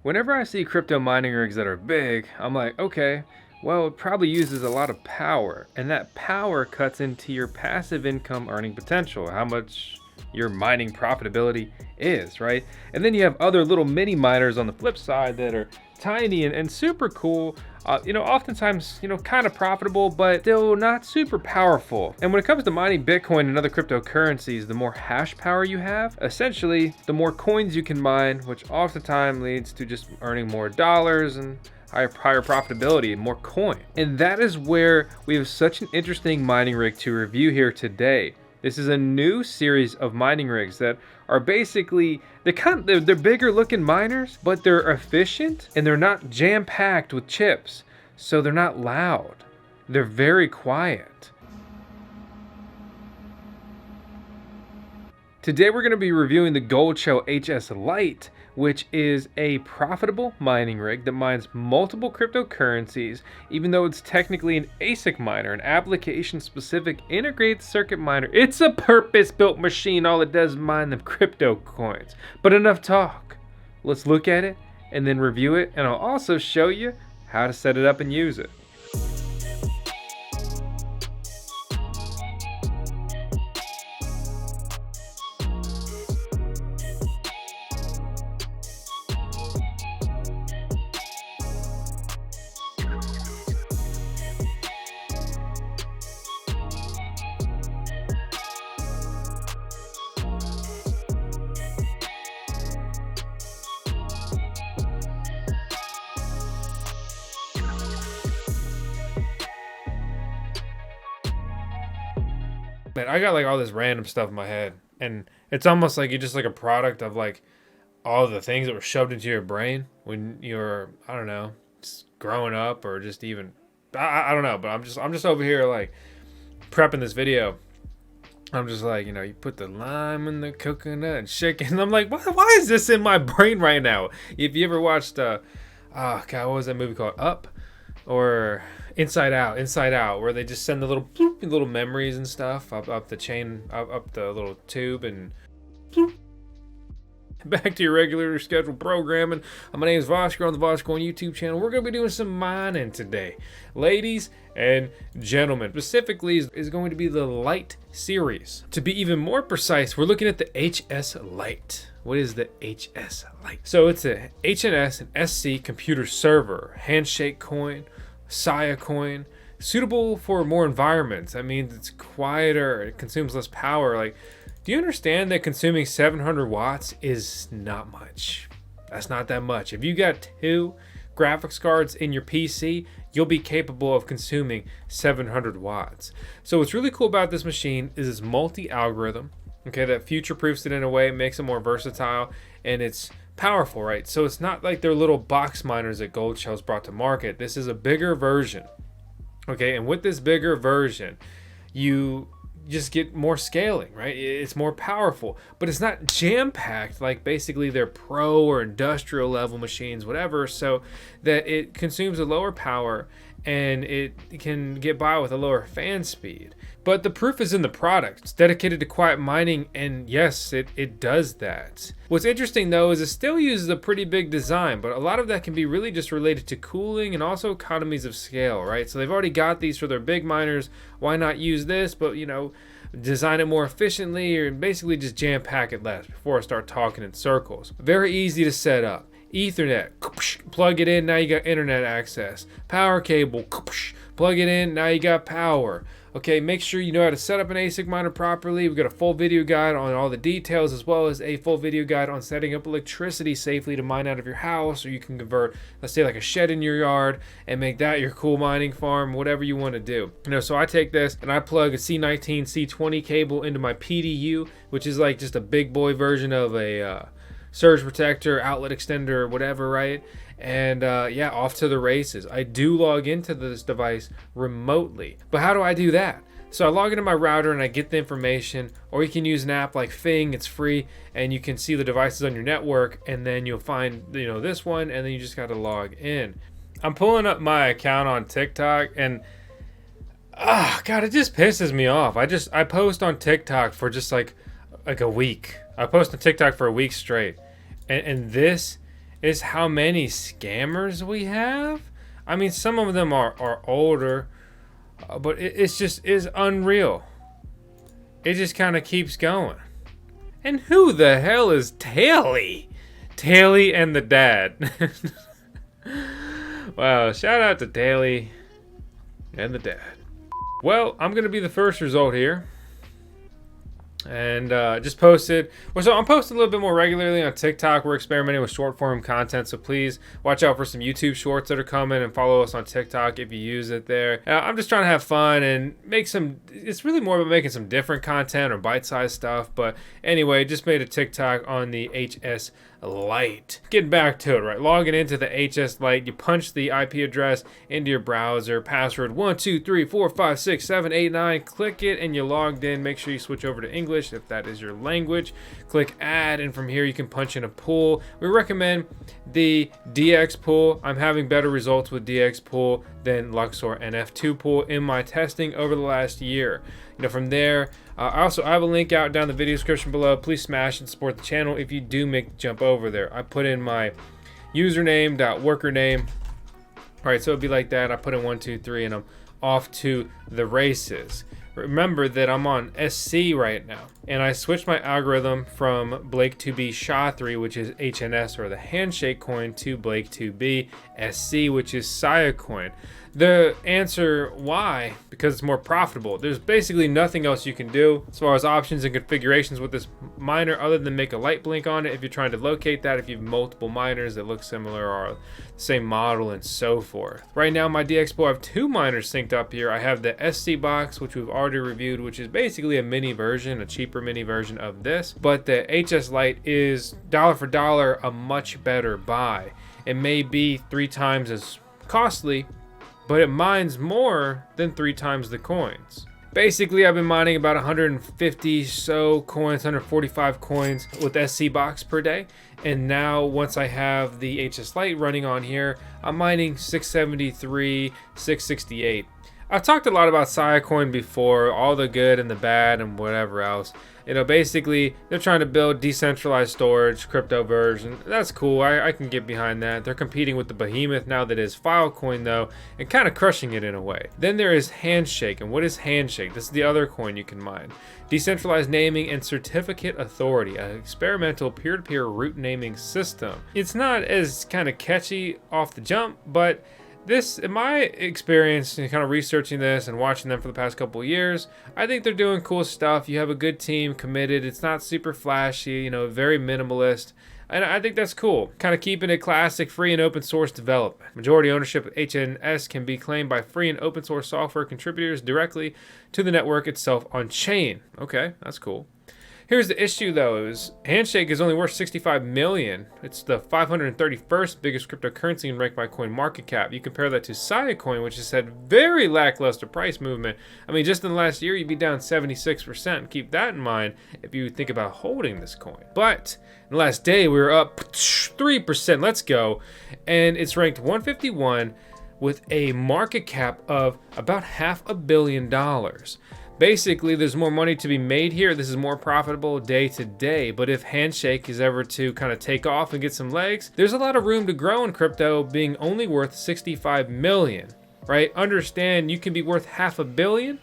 Whenever I see crypto mining rigs that are big, I'm like, okay, well, it probably uses a lot of power, and that power cuts into your passive income earning potential, how much your mining profitability is, right? And then you have other little mini miners on the flip side that are tiny and super cool, oftentimes, kind of profitable, but still not super powerful. And when it comes to mining Bitcoin and other cryptocurrencies, the more hash power you have, essentially, the more coins you can mine, which oftentimes leads to just earning more dollars and higher profitability and more coin. And that is where we have such an interesting mining rig to review here today. This is a new series of mining rigs that are basically, they're bigger looking miners, but they're efficient and they're not jam-packed with chips. So they're not loud. They're very quiet. Today we're going to be reviewing the Goldshell HS-Lite, which is a profitable mining rig that mines multiple cryptocurrencies, even though it's technically an ASIC miner, an application-specific integrated circuit miner. It's a purpose-built machine. All it does is mine them crypto coins. But enough talk. Let's look at it and then review it, and I'll also show you how to set it up and use it. Man, I got like all this random stuff in my head, and it's almost like you're just like a product of like all the things that were shoved into your brain when you're, I don't know, just growing up, or just even, I don't know, but I'm just over here like prepping this video. I'm just like, you put the lime in the coconut and shake it, and I'm like, why is this in my brain right now? If you ever watched, oh God, what was that movie called? Up? Or Inside Out, where they just send the little bloop, little memories and stuff up the chain, up the little tube, and bloop, back to your regular scheduled programming. My name is Vosk on the VoskCoin YouTube channel. We're going to be doing some mining today, ladies and gentlemen. Specifically is going to be the Lite series. To be even more precise, we're looking at the HS-Lite. What is the HS-Lite? So it's a HNS and SC computer server, handshake coin, Siacoin, suitable for more environments. That means it's quieter, it consumes less power. Like, do you understand that consuming 700 watts is not much? That's not that much. If you got 2 graphics cards in your PC, you'll be capable of consuming 700 watts. So what's really cool about this machine is it's multi-algorithm, okay, that future-proofs it in a way, makes it more versatile, and it's powerful, right? So it's not like their little box miners that Goldshell's brought to market. This is a bigger version, okay? And with this bigger version, you just get more scaling, right? It's more powerful, but it's not jam-packed like basically their pro or industrial level machines, whatever, so that it consumes a lower power and it can get by with a lower fan speed. But the proof is in the product. It's dedicated to quiet mining, and yes, it does that. What's interesting though is it still uses a pretty big design, but a lot of that can be really just related to cooling and also economies of scale, right? So they've already got these for their big miners. Why not use this, but design it more efficiently, or basically just jam pack it less before I start talking in circles. Very easy to set up. Ethernet, plug it in, now you got internet access. Power cable, plug it in, now you got power. Okay, make sure you know how to set up an ASIC miner properly. We've got a full video guide on all the details, as well as a full video guide on setting up electricity safely to mine out of your house, or you can convert, let's say, like a shed in your yard and make that your cool mining farm, whatever you want to do. So I take this and I plug a C19, C20 cable into my PDU, which is like just a big boy version of a surge protector, outlet extender, whatever, right? And yeah, off to the races. I do log into this device remotely, but how do I do that? So I log into my router and I get the information, or you can use an app like Fing, it's free, and you can see the devices on your network, and then you'll find this one, and then you just got to log in. I'm pulling up my account on TikTok, and God, it just pisses me off. I post on TikTok for just like a week. I post on TikTok for a week straight, and this is how many scammers we have. I mean, some of them are older, but it's just is unreal. It just kind of keeps going. And who the hell is Taily? Taily and the dad. Wow, shout out to Taily and the dad. Well, I'm going to be the first result here. And just posted. Well, so I'm posting a little bit more regularly on TikTok. We're experimenting with short form content, so please watch out for some YouTube shorts that are coming, and follow us on TikTok if you use it there. I'm just trying to have fun and make some. It's really more about making some different content or bite-sized stuff. But anyway, just made a TikTok on the HS-Lite. Getting back to it, right? Logging into the HS-Lite, you punch the IP address into your browser, password 123456789. Click it, and you're logged in. Make sure you switch over to English if that is your language. Click add, and from here you can punch in a pool. We recommend the DX pool. I'm having better results with DX pool than Luxor NF2 pool in my testing over the last year. From there, I have a link out down the video description below. Please smash and support the channel if you do make the jump over there. I put in my username, worker name. All right, so it'd be like that. I put in 1, 2, 3, and I'm off to the races. Remember that I'm on SC right now, and I switched my algorithm from Blake 2B SHA-3, which is HNS or the handshake coin, to Blake 2B SC, which is Siacoin. The answer why? Because it's more profitable. There's basically nothing else you can do as far as options and configurations with this miner other than make a light blink on it if you're trying to locate that, if you have multiple miners that look similar or the same model and so forth. Right now, my DX pool, I have 2 miners synced up here. I have the SC box, which we've already reviewed, which is basically a mini version, a cheaper mini version of this. But the HS-Lite is dollar for dollar a much better buy. It may be 3 times as costly, but it mines more than 3 times the coins. Basically, I've been mining about 150 so coins, 145 coins with SC box per day. And now once I have the HS-Lite running on here, I'm mining 673, 668. I've talked a lot about Siacoin before, all the good and the bad and whatever else. Basically, they're trying to build decentralized storage, crypto version. That's cool. I can get behind that. They're competing with the behemoth now that is Filecoin, though, and kind of crushing it in a way. Then there is Handshake. And what is Handshake? This is the other coin you can mine. Decentralized naming and certificate authority, an experimental peer-to-peer root naming system. It's not as kind of catchy off the jump, but this, in my experience, kind of researching this and watching them for the past couple of years, I think they're doing cool stuff. You have a good team committed. It's not super flashy, very minimalist. And I think that's cool. Kind of keeping it classic, free and open source development. Majority ownership of HNS can be claimed by free and open source software contributors directly to the network itself on chain. Okay, that's cool. Here's the issue though, is Handshake is only worth 65 million. It's the 531st biggest cryptocurrency and ranked by coin market cap. You compare that to Siacoin, which has had very lackluster price movement. I mean, just in the last year, you'd be down 76%. Keep that in mind if you think about holding this coin. But in the last day, we were up 3%. Let's go. And it's ranked 151 with a market cap of about $500 million. Basically, there's more money to be made here. This is more profitable day to day. But if Handshake is ever to kind of take off and get some legs, there's a lot of room to grow in crypto, being only worth 65 million, right? Understand you can be worth $500 million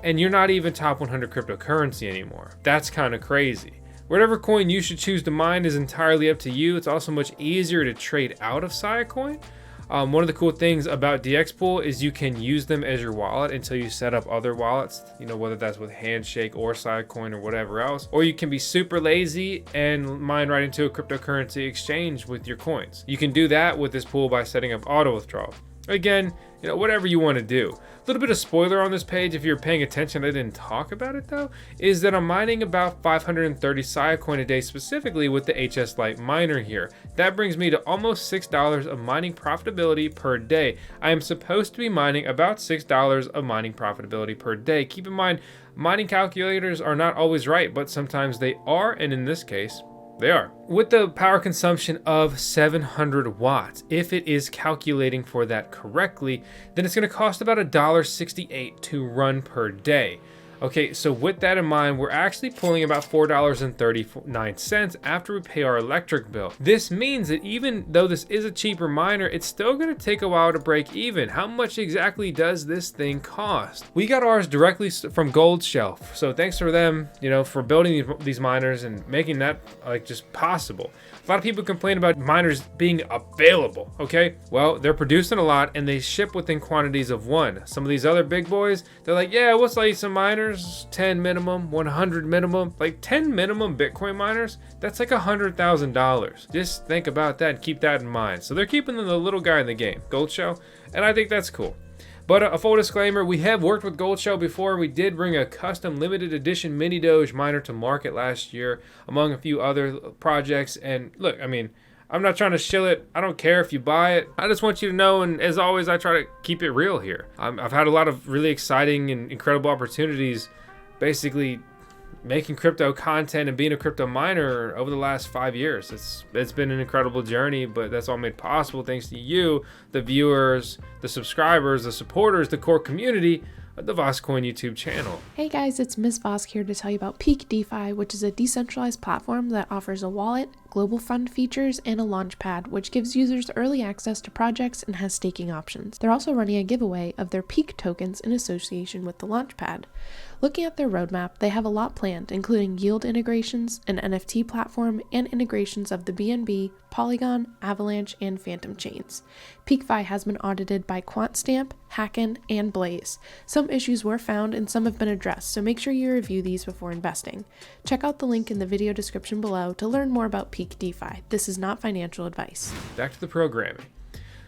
and you're not even top 100 cryptocurrency anymore. That's kind of crazy. Whatever coin you should choose to mine is entirely up to you. It's also much easier to trade out of Siacoin. One of the cool things about DX Pool is you can use them as your wallet until you set up other wallets, whether that's with Handshake or Siacoin or whatever else. Or you can be super lazy and mine right into a cryptocurrency exchange with your coins. You can do that with this pool by setting up auto withdrawal. Again, whatever you want to do. A little bit of spoiler on this page, if you're paying attention, I didn't talk about it though, is that I'm mining about 530 Siacoin a day specifically with the HS-Lite miner here. That brings me to almost $6 of mining profitability per day. I am supposed to be mining about $6 of mining profitability per day. Keep in mind, mining calculators are not always right, but sometimes they are, and in this case, they are. With the power consumption of 700 watts, if it is calculating for that correctly, then it's going to cost about $1.68 to run per day. Okay, so with that in mind, we're actually pulling about $4.39 after we pay our electric bill. This means that even though this is a cheaper miner, it's still gonna take a while to break even. How much exactly does this thing cost? We got ours directly from Goldshell, so thanks for them, you know, for building these miners and making that like just possible. A lot of people complain about miners being available, okay? Well, they're producing a lot and they ship within quantities of one. Some of these other big boys, they're like, yeah, we'll sell you some miners, 10 minimum, 100 minimum. Like 10 minimum Bitcoin miners, that's like $100,000. Just think about that and keep that in mind. So they're keeping the little guy in the game, Goldshell, and I think that's cool. But a full disclaimer, we have worked with Goldshell before. We did bring a custom limited edition mini Doge miner to market last year, among a few other projects. And look, I mean, I'm not trying to shill it. I don't care if you buy it. I just want you to know, and as always, I try to keep it real here. I've had a lot of really exciting and incredible opportunities basically making crypto content and being a crypto miner over the last 5 years. It's been an incredible journey, but that's all made possible thanks to you, the viewers, the subscribers, the supporters, the core community of the VoskCoin YouTube channel. Hey guys, it's Ms. Vosk here to tell you about Peak DeFi, which is a decentralized platform that offers a wallet, global fund features, and a launchpad, which gives users early access to projects and has staking options. They're also running a giveaway of their Peak tokens in association with the launchpad. Looking at their roadmap, they have a lot planned, including yield integrations, an NFT platform, and integrations of the BNB, Polygon, Avalanche, and Phantom chains. PeakFi has been audited by QuantStamp, Hacken, and Blaze. Some issues were found and some have been addressed, so make sure you review these before investing. Check out the link in the video description below to learn more about Peak DeFi. This is not financial advice. Back to the programming.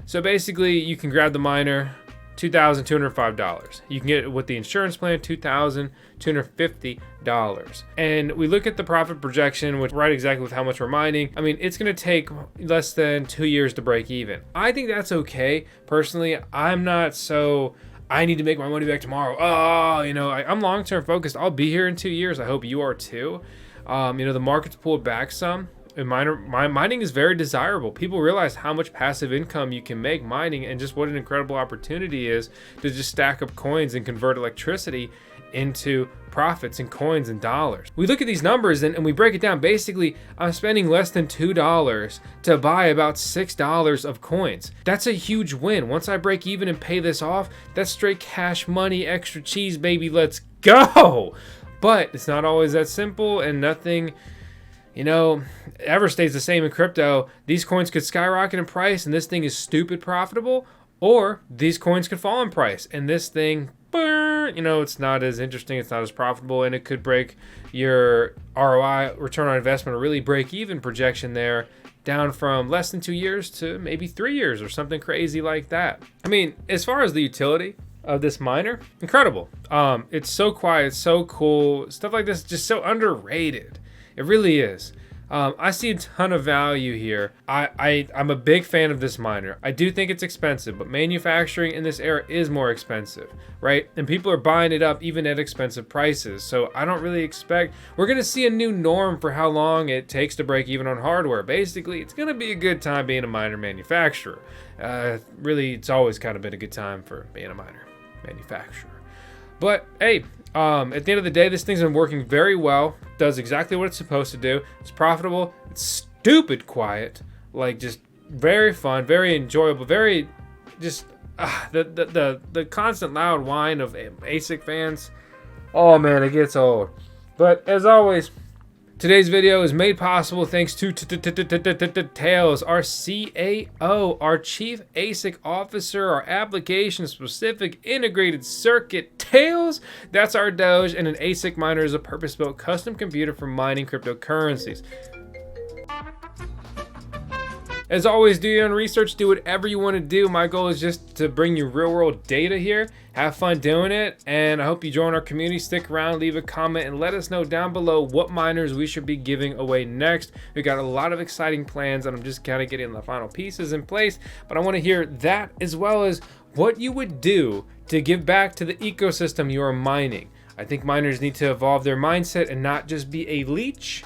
So basically, you can grab the miner, $2,205. You can get it with the insurance plan, $2,250. And we look at the profit projection, which right exactly with how much we're mining. I mean, it's gonna take less than 2 years to break even. I think that's okay. Personally, I'm not so, I need to make my money back tomorrow. Oh, you know, I'm long-term focused. I'll be here in 2 years. I hope you are too. You know, the market's pulled back some. And mining is very desirable. People realize how much passive income you can make mining and just what an incredible opportunity is to just stack up coins and convert electricity into profits and coins and dollars. We look at these numbers and we break it down. Basically, I'm spending less than $2 to buy about $6 of coins. That's a huge win. Once I break even and pay this off, that's straight cash money, extra cheese, baby. Let's go. But it's not always that simple, and nothing, you know, ever stays the same in crypto. These coins could skyrocket in price and this thing is stupid profitable, or these coins could fall in price and this thing, you know, it's not as interesting, it's not as profitable, and it could break your ROI, return on investment, or really break even projection there down from less than 2 years to maybe 3 years or something crazy like that. I mean, as far as the utility of this miner, incredible. It's so quiet, so cool. Stuff like this is just so underrated. It really is. I see a ton of value here. I'm a big fan of this miner. I do think it's expensive, but manufacturing in this era is more expensive, right? And people are buying it up even at expensive prices. So I don't really expect, we're gonna see a new norm for how long it takes to break even on hardware. Basically, it's gonna be a good time being a miner manufacturer. Really, it's always kind of been a good time for being a miner manufacturer. But hey, at the end of the day, this thing's been working very well, does exactly what it's supposed to do. It's profitable, it's stupid quiet, like just very fun, very enjoyable, very just the constant loud whine of ASIC fans. Oh man, it gets old. But as always, today's video is made possible thanks to Tails, our CAO, our Chief ASIC Officer, our application-specific integrated circuit. Tails, that's our Doge, and an ASIC miner is a purpose-built custom computer for mining cryptocurrencies. As always, do your own research, do whatever you want to do. My goal is just to bring you real world data here. Have fun doing it, and I hope you join our community. Stick around, leave a comment, and let us know down below what miners we should be giving away next. We got a lot of exciting plans, and I'm just kind of getting the final pieces in place, but I want to hear that as well as what you would do to give back to the ecosystem you are mining. I think miners need to evolve their mindset and not just be a leech,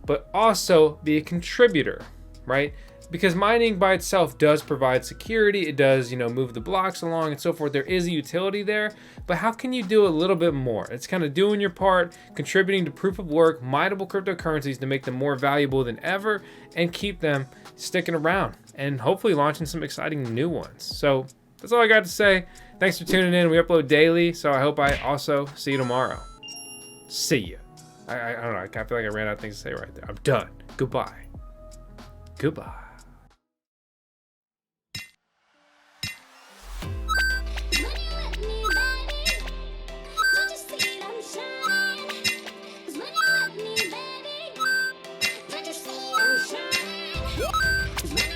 but also be a contributor, right? Because mining by itself does provide security, it does, move the blocks along and so forth. There is a utility there, but how can you do a little bit more? It's kind of doing your part, contributing to proof of work, mineable cryptocurrencies to make them more valuable than ever and keep them sticking around and hopefully launching some exciting new ones. So that's all I got to say. Thanks for tuning in. We upload daily, so I hope I also see you tomorrow. See ya. I don't know, I kind of feel like I ran out of things to say right there. I'm done. Goodbye. Goodbye. Cause when